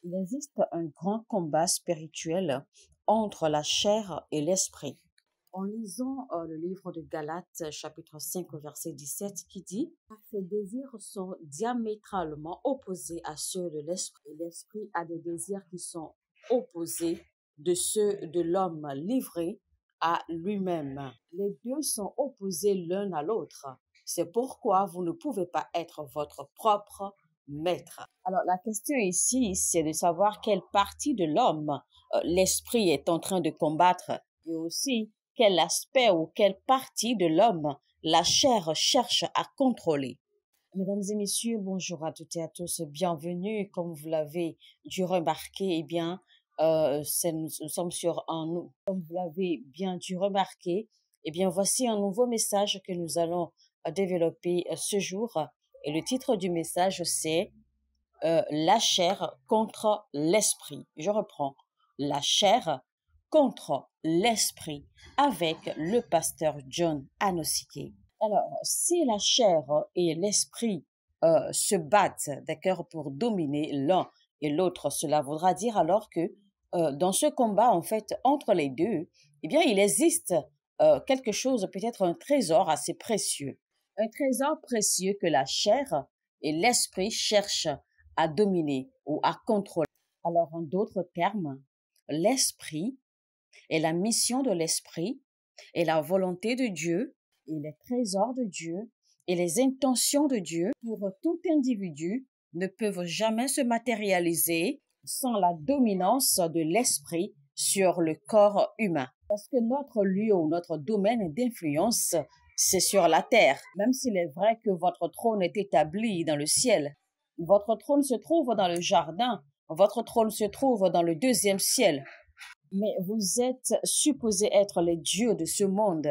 Il existe un grand combat spirituel entre la chair et l'esprit. En lisant le livre de Galates, chapitre 5, verset 17, qui dit « Ces désirs sont diamétralement opposés à ceux de l'esprit. Et l'esprit a des désirs qui sont opposés de ceux de l'homme livré à lui-même. Les deux sont opposés l'un à l'autre. C'est pourquoi vous ne pouvez pas être votre propre maître. » Alors, la question ici, c'est de savoir quelle partie de l'homme l'esprit est en train de combattre et aussi quel aspect ou quelle partie de l'homme la chair cherche à contrôler. Mesdames et messieurs, bonjour à toutes et à tous, bienvenue. Comme vous l'avez dû remarquer, nous sommes sur comme vous l'avez bien dû remarquer, voici un nouveau message que nous allons développer ce jour. Et le titre du message, c'est la chair contre l'esprit. Je reprends. La chair contre l'esprit avec le pasteur John Anosike. Alors, si la chair et l'esprit se battent, d'accord, pour dominer l'un et l'autre, cela voudra dire alors que dans ce combat, en fait, entre les deux, il existe quelque chose, peut-être un trésor assez précieux. Un trésor précieux que la chair et l'esprit cherchent à dominer ou à contrôler. Alors, en d'autres termes, l'esprit et la mission de l'esprit et la volonté de Dieu et les trésors de Dieu et les intentions de Dieu pour tout individu ne peuvent jamais se matérialiser sans la dominance de l'esprit sur le corps humain. Parce que notre lieu ou notre domaine d'influence, c'est sur la terre. Même s'il est vrai que votre trône est établi dans le ciel, votre trône se trouve dans le jardin, votre trône se trouve dans le deuxième ciel. Mais vous êtes supposés être les dieux de ce monde,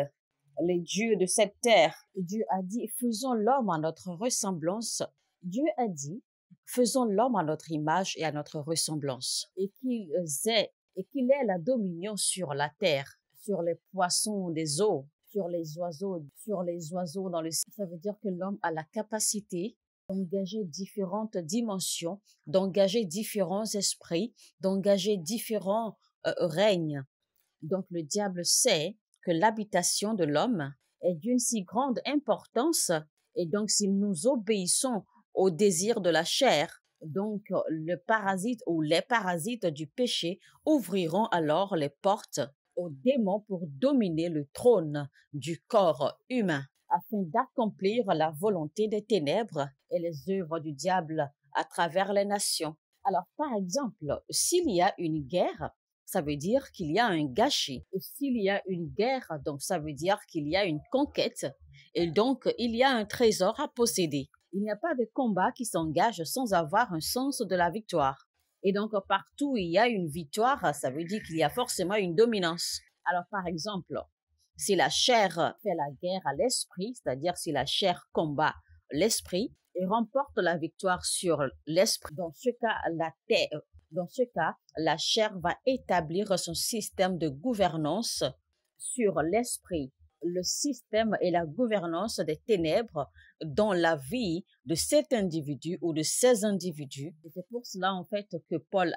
les dieux de cette terre. Dieu a dit, faisons l'homme à notre ressemblance. Dieu a dit, faisons l'homme à notre image et à notre ressemblance. Et qu'il ait la dominion sur la terre, sur les poissons des eaux, sur les oiseaux dans le ciel. Ça veut dire que l'homme a la capacité d'engager différentes dimensions, d'engager différents esprits, d'engager différents règne. Donc le diable sait que l'habitation de l'homme est d'une si grande importance et donc si nous obéissons au désir de la chair, donc le parasite ou les parasites du péché ouvriront alors les portes aux démons pour dominer le trône du corps humain afin d'accomplir la volonté des ténèbres et les œuvres du diable à travers les nations. Alors par exemple, s'il y a une guerre, ça veut dire qu'il y a un gâchis. S'il y a une guerre, donc ça veut dire qu'il y a une conquête et donc il y a un trésor à posséder. Il n'y a pas de combat qui s'engage sans avoir un sens de la victoire. Et donc partout où il y a une victoire, ça veut dire qu'il y a forcément une dominance. Alors par exemple, si la chair fait la guerre à l'esprit, c'est-à-dire si la chair combat l'esprit et remporte la victoire sur l'esprit, dans ce cas, la chair va établir son système de gouvernance sur l'esprit, le système et la gouvernance des ténèbres dans la vie de cet individu ou de ces individus. Et c'est pour cela, en fait, que Paul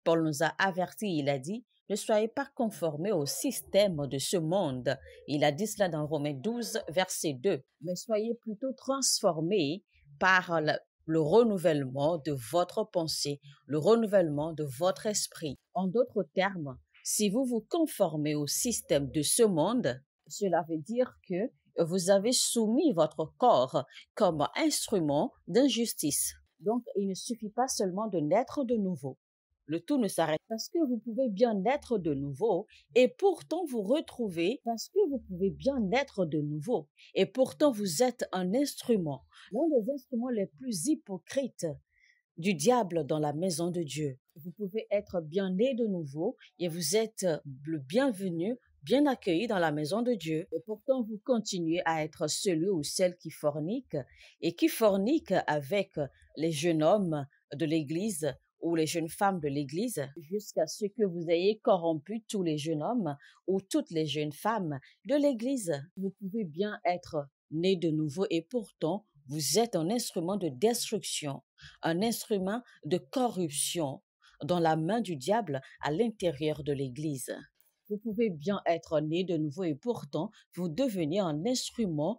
nous a avertis, il a dit, ne soyez pas conformés au système de ce monde. Il a dit cela dans Romains 12, verset 2. Mais soyez plutôt transformés par le renouvellement de votre pensée, le renouvellement de votre esprit. En d'autres termes, si vous vous conformez au système de ce monde, cela veut dire que vous avez soumis votre corps comme instrument d'injustice. Donc, il ne suffit pas seulement de naître de nouveau. Le tout ne s'arrête pas parce que vous pouvez bien naître de nouveau et pourtant vous retrouvez parce que vous pouvez bien naître de nouveau et pourtant vous êtes un instrument, l'un des instruments les plus hypocrites du diable dans la maison de Dieu. Vous pouvez être bien né de nouveau et vous êtes le bienvenu, bien accueilli dans la maison de Dieu. Et pourtant, vous continuez à être celui ou celle qui fornique et qui fornique avec les jeunes hommes de l'Église ou les jeunes femmes de l'Église, jusqu'à ce que vous ayez corrompu tous les jeunes hommes ou toutes les jeunes femmes de l'Église. Vous pouvez bien être né de nouveau et pourtant, Vous êtes un instrument de destruction, un instrument de corruption dans la main du diable à l'intérieur de l'Église. Vous pouvez bien être né de nouveau et pourtant vous devenez un instrument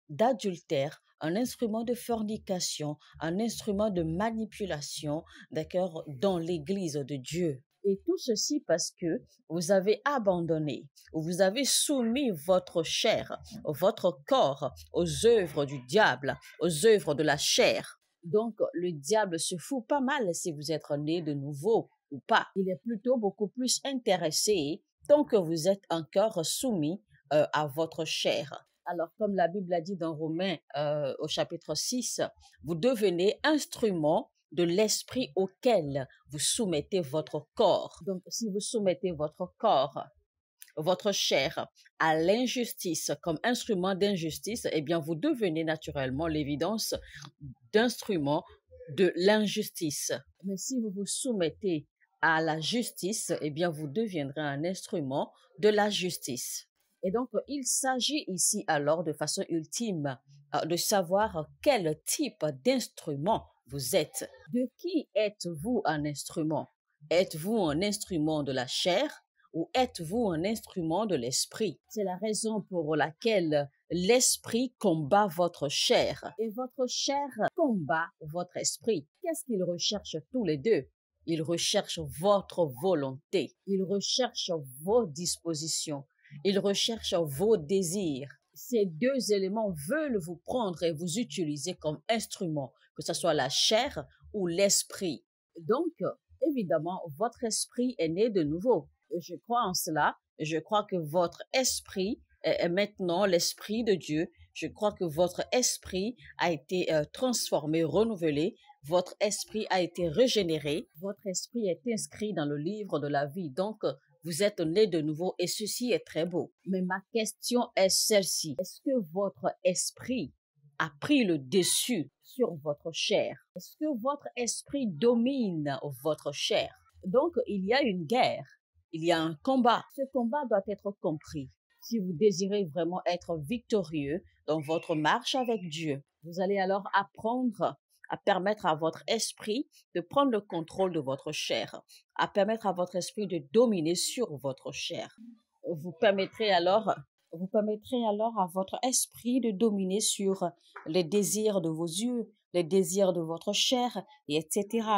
d'adultère, un instrument de fornication, un instrument de manipulation, d'accord, dans l'Église de Dieu. Et tout ceci parce que vous avez abandonné, ou vous avez soumis votre chair, votre corps aux œuvres du diable, aux œuvres de la chair. Donc, le diable se fout pas mal si vous êtes né de nouveau ou pas. Il est plutôt beaucoup plus intéressé tant que vous êtes encore soumis à votre chair. Alors, comme la Bible a dit dans Romains au chapitre 6, vous devenez instrument de l'esprit auquel vous soumettez votre corps. Donc, si vous soumettez votre corps, votre chair à l'injustice comme instrument d'injustice, eh bien, vous devenez naturellement l'évidence d'instrument de l'injustice. Mais si vous vous soumettez à la justice, eh bien, vous deviendrez un instrument de la justice. Et donc, il s'agit ici alors de façon ultime de savoir quel type d'instrument vous êtes. De qui êtes-vous un instrument? Êtes-vous un instrument de la chair ou êtes-vous un instrument de l'esprit? C'est la raison pour laquelle l'esprit combat votre chair et votre chair combat votre esprit. Qu'est-ce qu'ils recherchent tous les deux? Ils recherchent votre volonté. Ils recherchent vos dispositions. Ils recherchent vos désirs. Ces deux éléments veulent vous prendre et vous utiliser comme instrument, que ce soit la chair ou l'esprit. Donc, évidemment, votre esprit est né de nouveau. Je crois en cela. Je crois que votre esprit est maintenant l'esprit de Dieu. Je crois que votre esprit a été transformé, renouvelé. Votre esprit a été régénéré. Votre esprit est inscrit dans le livre de la vie. Donc, vous êtes né de nouveau et ceci est très beau. Mais ma question est celle-ci. Est-ce que votre esprit a pris le dessus sur votre chair? Est-ce que votre esprit domine votre chair? Donc, il y a une guerre. Il y a un combat. Ce combat doit être compris. Si vous désirez vraiment être victorieux dans votre marche avec Dieu, vous allez alors apprendre à permettre à votre esprit de prendre le contrôle de votre chair, à permettre à votre esprit de dominer sur votre chair. Vous permettrez alors à votre esprit de dominer sur les désirs de vos yeux, les désirs de votre chair, et etc.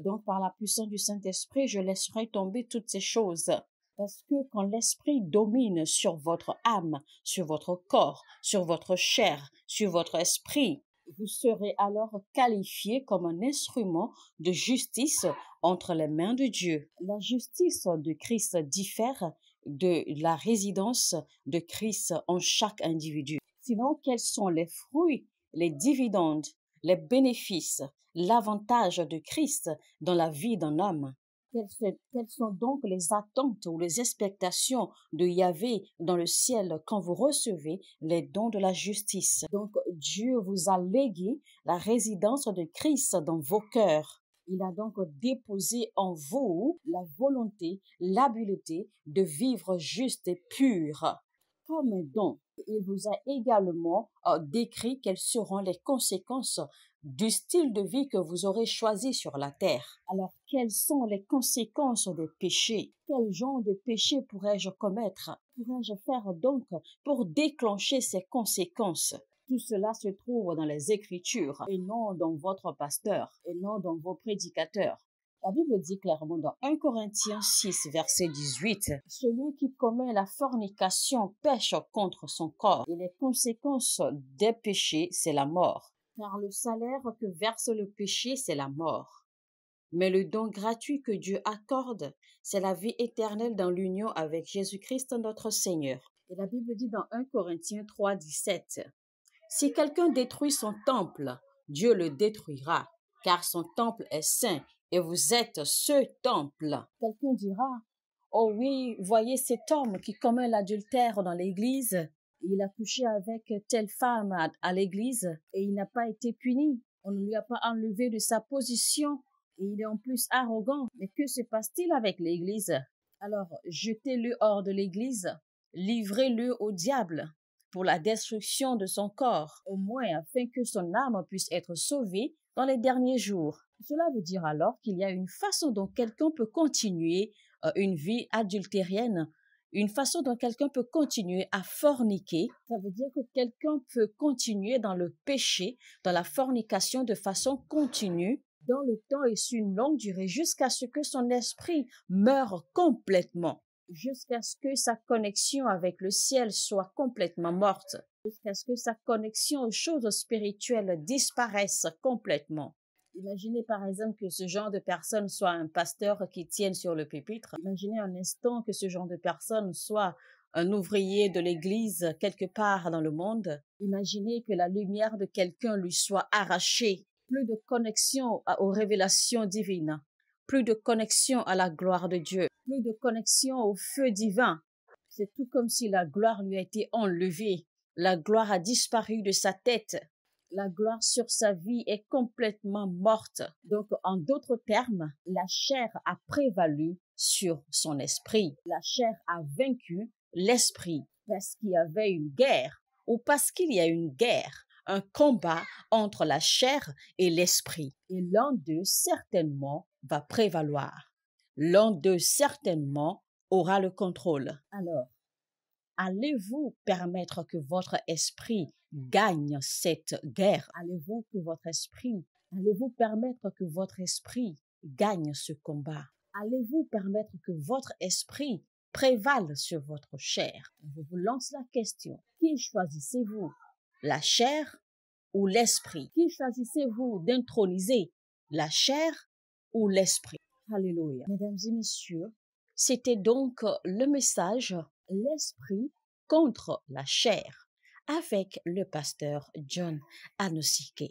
Donc, par la puissance du Saint-Esprit, je laisserai tomber toutes ces choses. Parce que quand l'esprit domine sur votre âme, sur votre corps, sur votre chair, sur votre esprit, vous serez alors qualifié comme un instrument de justice entre les mains de Dieu. La justice de Christ diffère de la résidence de Christ en chaque individu. Sinon, quels sont les fruits, les dividendes, les bénéfices, l'avantage de Christ dans la vie d'un homme? Quelles sont donc les attentes ou les expectations de Yahvé dans le ciel quand vous recevez les dons de la justice? Donc, Dieu vous a légué la résidence de Christ dans vos cœurs. Il a donc déposé en vous la volonté, l'habileté de vivre juste et pur. Comme un don, il vous a également décrit quelles seront les conséquences du style de vie que vous aurez choisi sur la terre. Alors, quelles sont les conséquences des péchés? Quel genre de péché pourrais-je commettre? Pourrais-je faire donc pour déclencher ces conséquences? Tout cela se trouve dans les Écritures et non dans votre pasteur et non dans vos prédicateurs. La Bible dit clairement dans 1 Corinthiens 6, verset 18, « Celui qui commet la fornication pêche contre son corps, et les conséquences des péchés, c'est la mort. Car le salaire que verse le péché, c'est la mort. Mais le don gratuit que Dieu accorde, c'est la vie éternelle dans l'union avec Jésus-Christ notre Seigneur. » Et la Bible dit dans 1 Corinthiens 3, 17, « Si quelqu'un détruit son temple, Dieu le détruira, car son temple est saint, et vous êtes ce temple. » Quelqu'un dira, « Oh oui, voyez cet homme qui commet l'adultère dans l'église. Il a couché avec telle femme à l'église et il n'a pas été puni. On ne lui a pas enlevé de sa position et il est en plus arrogant. Mais que se passe-t-il avec l'église? Alors, jetez-le hors de l'église, livrez-le au diable. pour la destruction de son corps, au moins afin que son âme puisse être sauvée dans les derniers jours. Cela veut dire alors qu'il y a une façon dont quelqu'un peut continuer une vie adultérienne, une façon dont quelqu'un peut continuer à forniquer. Ça veut dire que quelqu'un peut continuer dans le péché, dans la fornication de façon continue, dans le temps et sur une longue durée, jusqu'à ce que son esprit meure complètement, jusqu'à ce que sa connexion avec le ciel soit complètement morte, jusqu'à ce que sa connexion aux choses spirituelles disparaisse complètement. Imaginez par exemple que ce genre de personne soit un pasteur qui tienne sur le pupitre. Imaginez un instant que ce genre de personne soit un ouvrier de l'église quelque part dans le monde. Imaginez que la lumière de quelqu'un lui soit arrachée. Plus de connexion aux révélations divines, plus de connexion à la gloire de Dieu, plus de connexion au feu divin. C'est tout comme si la gloire lui a été enlevée. La gloire a disparu de sa tête. La gloire sur sa vie est complètement morte. Donc, en d'autres termes, la chair a prévalu sur son esprit. La chair a vaincu l'esprit parce qu'il y avait une guerre ou parce qu'il y a une guerre, un combat entre la chair et l'esprit. Et l'un d'eux, certainement, va prévaloir. L'un d'eux, certainement, aura le contrôle. Alors, allez-vous permettre que votre esprit gagne cette guerre? Allez-vous permettre que votre esprit gagne ce combat? Allez-vous permettre que votre esprit prévale sur votre chair? Je vous lance la question. Qui choisissez-vous? La chair ou l'esprit? Qui choisissez-vous d'introniser? La chair ou l'esprit? Alléluia. Mesdames et messieurs, c'était donc le message « L'esprit contre la chair » avec le pasteur John Anosike.